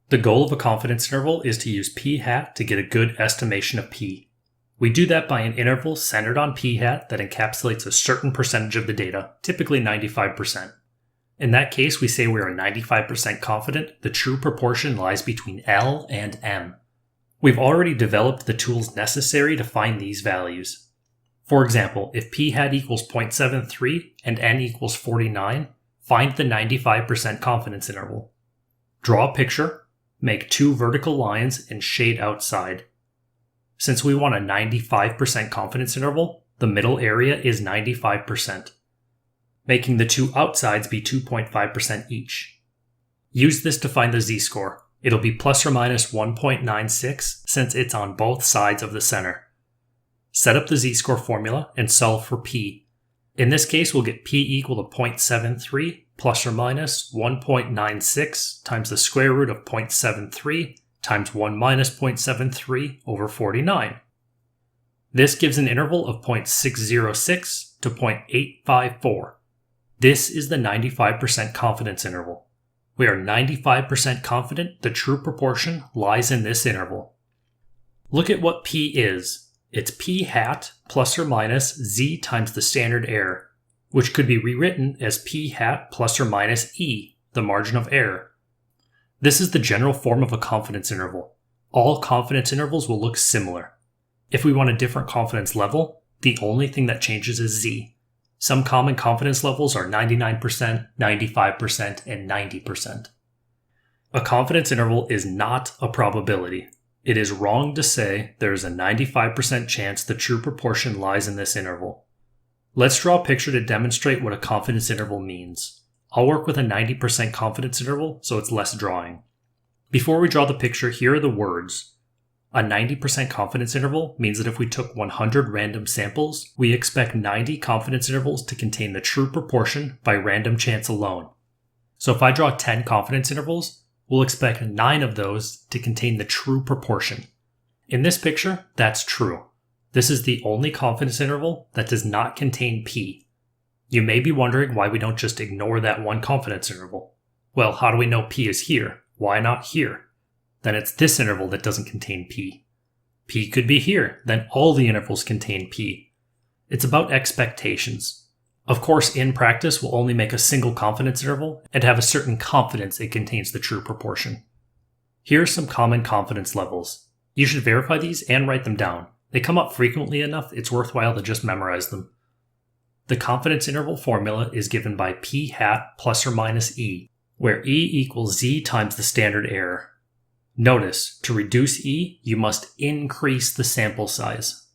The goal of a confidence interval is to use p hat to get a good estimation of p. We do that by an interval centered on p hat that encapsulates a certain percentage of the data, typically 95%. In that case, we say we are 95% confident the true proportion lies between L and M. We've already developed the tools necessary to find these values. For example, if p hat equals 0.73 and n equals 49, find the 95% confidence interval. Draw a picture, make two vertical lines, and shade outside. Since we want a 95% confidence interval, the middle area is 95%, making the two outsides be 2.5% each. Use this to find the z-score. It'll be plus or minus 1.96 since it's on both sides of the center. Set up the z-score formula and solve for p. In this case, we'll get p equal to 0.73 plus or minus 1.96 times the square root of 0.73 times 1 minus 0.73 over 49. This gives an interval of 0.606 to 0.854. This is the 95% confidence interval. We are 95% confident the true proportion lies in this interval. Look at what p is. It's p hat plus or minus z times the standard error, which could be rewritten as p hat plus or minus e, the margin of error. This is the general form of a confidence interval. All confidence intervals will look similar. If we want a different confidence level, the only thing that changes is z. Some common confidence levels are 99%, 95%, and 90%. A confidence interval is not a probability. It is wrong to say there is a 95% chance the true proportion lies in this interval. Let's draw a picture to demonstrate what a confidence interval means. I'll work with a 90% confidence interval, so it's less drawing. Before we draw the picture, here are the words. A 90% confidence interval means that if we took 100 random samples, we expect 90 confidence intervals to contain the true proportion by random chance alone. So if I draw 10 confidence intervals, we'll expect 9 of those to contain the true proportion. In this picture, that's true. This is the only confidence interval that does not contain p. You may be wondering why we don't just ignore that one confidence interval. Well, how do we know p is here? Why not here? Then it's this interval that doesn't contain p. P could be here, then all the intervals contain p. It's about expectations. Of course, in practice, we'll only make a single confidence interval and have a certain confidence it contains the true proportion. Here are some common confidence levels. You should verify these and write them down. They come up frequently enough, it's worthwhile to just memorize them. The confidence interval formula is given by p hat plus or minus e, where e equals z times the standard error. Notice, to reduce e, you must increase the sample size.